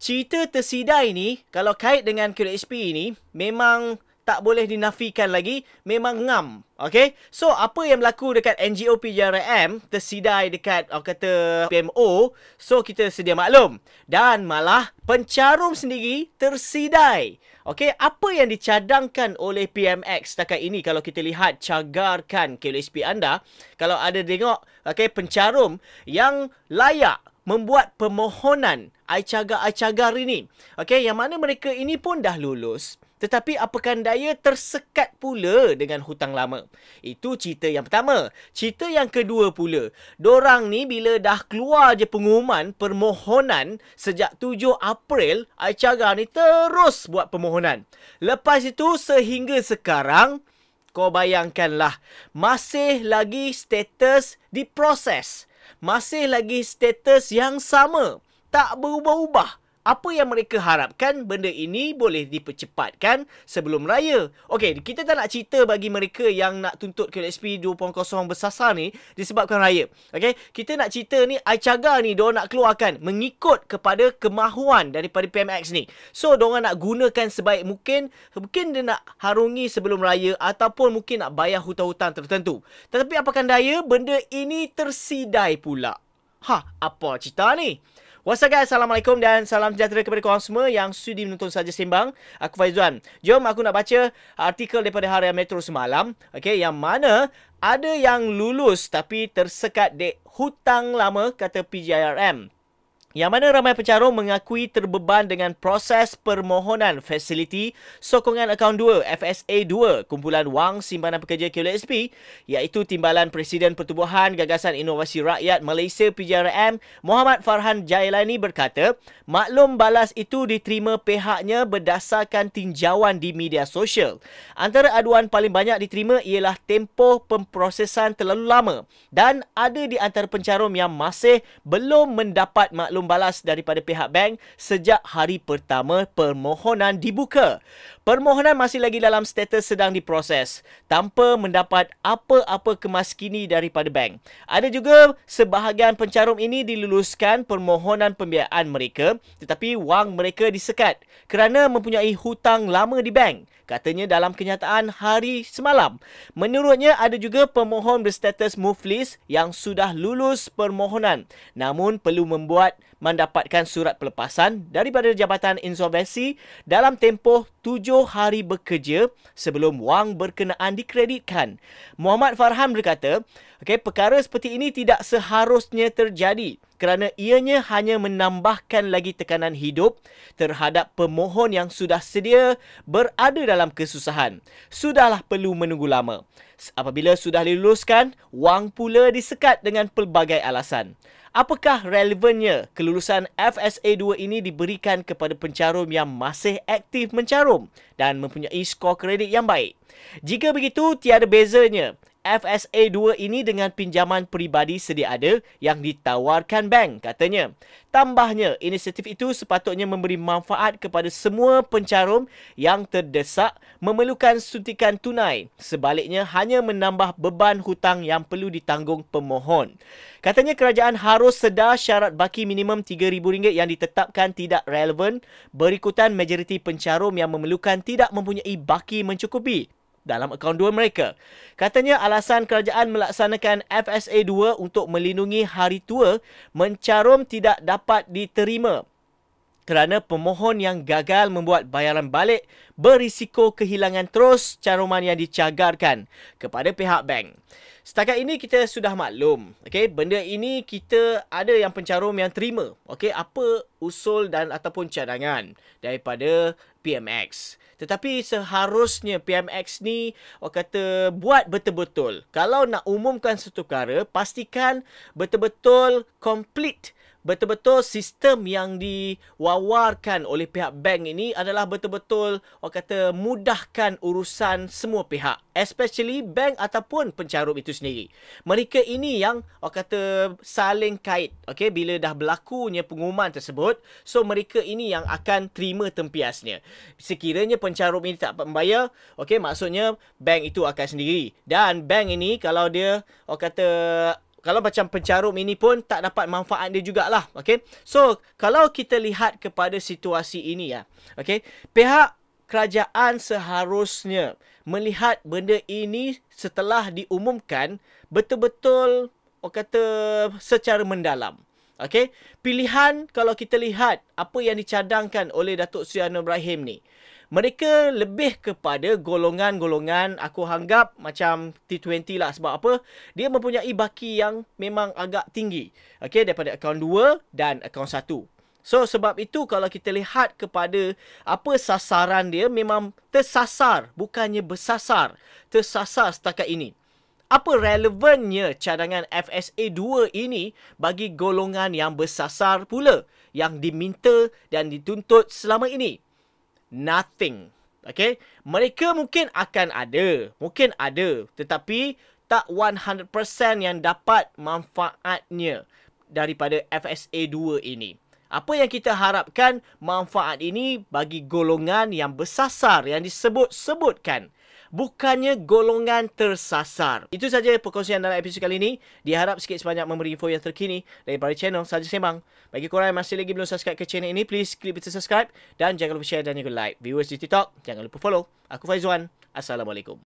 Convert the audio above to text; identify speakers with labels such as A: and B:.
A: cerita tersidai ni, kalau kait dengan QHP ni, memang tak boleh dinafikan lagi, memang ngam. Okay? So, apa yang berlaku dekat NGO PJRM tersidai dekat kata PMO, so kita sedia maklum. Dan malah pencarum sendiri tersidai. Okay, apa yang dicadangkan oleh PMX setakat ini kalau kita lihat cagarkan KLSP anda, kalau ada tengok pencarum yang layak membuat permohonan iCagar ini. Okay, yang mana mereka ini pun dah lulus. Tetapi apakan daya tersekat pula dengan hutang lama. Itu cerita yang pertama. Cerita yang kedua pula. Dorang ni bila dah keluar je pengumuman permohonan sejak 7 April, iCagar ni terus buat permohonan. Lepas itu sehingga sekarang, kau bayangkanlah, masih lagi status diproses. Masih lagi status yang sama. Tak berubah-ubah. Apa yang mereka harapkan benda ini boleh dipercepatkan sebelum raya. Okey, kita tak nak cerita bagi mereka yang nak tuntut KLSP 2.0 bersasar ni disebabkan raya. Okey, kita nak cerita ni iCagar ni diorang nak keluarkan mengikut kepada kemahuan daripada PMX ni. So, diorang nak gunakan sebaik mungkin. Mungkin dia nak harungi sebelum raya ataupun mungkin nak bayar hutang-hutang tertentu. Tetapi apakan daya, benda ini tersidai pula. Apa cerita ni? What's up guys, Assalamualaikum dan salam sejahtera kepada korang semua yang sudi menonton Saja Sembang. Aku Faizuan. Jom aku nak baca artikel daripada Harian Metro semalam. Okay, yang mana ada yang lulus tapi tersekat dek hutang lama, kata PJRM. Yang mana ramai pencarum mengakui terbeban dengan proses permohonan fasiliti sokongan akaun 2 FSA 2 kumpulan wang simpanan pekerja KLSP, iaitu Timbalan Presiden Pertubuhan Gagasan Inovasi Rakyat Malaysia PJRM Muhammad Farhan Jailani berkata, maklum balas itu diterima pihaknya berdasarkan tinjauan di media sosial. Antara aduan paling banyak diterima ialah tempoh pemprosesan terlalu lama dan ada di antara pencarum yang masih belum mendapat maklum balas daripada pihak bank sejak hari pertama permohonan dibuka. Permohonan masih lagi dalam status sedang diproses tanpa mendapat apa-apa kemaskini daripada bank. Ada juga sebahagian pencarum ini diluluskan permohonan pembiayaan mereka tetapi wang mereka disekat kerana mempunyai hutang lama di bank. Katanya dalam kenyataan hari semalam. Menurutnya ada juga pemohon berstatus muflis yang sudah lulus permohonan namun perlu mendapatkan surat pelepasan daripada Jabatan Insolvensi dalam tempoh 7 hari bekerja sebelum wang berkenaan dikreditkan. Muhammad Farhan berkata, perkara seperti ini tidak seharusnya terjadi kerana ianya hanya menambahkan lagi tekanan hidup terhadap pemohon yang sudah sedia berada dalam kesusahan. Sudahlah perlu menunggu lama. Apabila sudah diluluskan, wang pula disekat dengan pelbagai alasan. Apakah relevannya kelulusan FSA 2 ini diberikan kepada pencarum yang masih aktif mencarum dan mempunyai skor kredit yang baik? Jika begitu, tiada bezanya FSA 2 ini dengan pinjaman peribadi sedia ada yang ditawarkan bank, katanya. Tambahnya, inisiatif itu sepatutnya memberi manfaat kepada semua pencarum yang terdesak memerlukan suntikan tunai. Sebaliknya, hanya menambah beban hutang yang perlu ditanggung pemohon. Katanya kerajaan harus sedar syarat baki minimum RM3,000 yang ditetapkan tidak relevan berikutan majoriti pencarum yang memerlukan tidak mempunyai baki mencukupi dalam akaun 2 mereka. Katanya alasan kerajaan melaksanakan FSA 2 untuk melindungi hari tua mencarum tidak dapat diterima kerana pemohon yang gagal membuat bayaran balik berisiko kehilangan terus caruman yang dicagarkan kepada pihak bank. Setakat ini kita sudah maklum, benda ini kita ada yang pencarum yang terima, apa usul dan ataupun cadangan daripada PMX. Tetapi seharusnya PMX ni buat betul-betul. Kalau nak umumkan satu perkara, pastikan betul-betul complete. Betul-betul sistem yang diwawarkan oleh pihak bank ini adalah betul-betul mudahkan urusan semua pihak, especially bank ataupun pencarum itu sendiri. Mereka ini yang saling kait, bila dah berlakunya pengumuman tersebut, so mereka ini yang akan terima tempiasnya. Sekiranya pencarum ini tak membayar, maksudnya bank itu akan sendiri. Dan bank ini kalau dia kalau macam pencarum ini pun tak dapat manfaat dia jugalah. Okay. So, kalau kita lihat kepada situasi ini ya. Okay. Pihak kerajaan seharusnya melihat benda ini setelah diumumkan betul-betul orang kata secara mendalam. Okay. Pilihan kalau kita lihat apa yang dicadangkan oleh Datuk Seri Anwar Ibrahim ni. Mereka lebih kepada golongan-golongan aku anggap macam T20 lah. Sebab apa? Dia mempunyai baki yang memang agak tinggi. Okay, daripada akaun 2 dan akaun 1. So, sebab itu kalau kita lihat kepada apa sasaran dia memang tersasar. Bukannya bersasar. Tersasar setakat ini. Apa relevannya cadangan FSA 2 ini bagi golongan yang bersasar pula? Yang diminta dan dituntut selama ini? Nothing. Okay. Mereka mungkin akan ada. Mungkin ada. Tetapi tak 100% yang dapat manfaatnya daripada FSA 2 ini. Apa yang kita harapkan manfaat ini bagi golongan yang bersasar yang disebut-sebutkan. Bukannya golongan tersasar. Itu saja perkongsian dalam episod kali ini. Diharap sikit sebanyak memberi info yang terkini daripada channel Saja Sembang. Bagi korang yang masih lagi belum subscribe ke channel ini, please klik button subscribe dan jangan lupa share dan juga like. Viewers di TikTok, jangan lupa follow. Aku Faizwan. Assalamualaikum.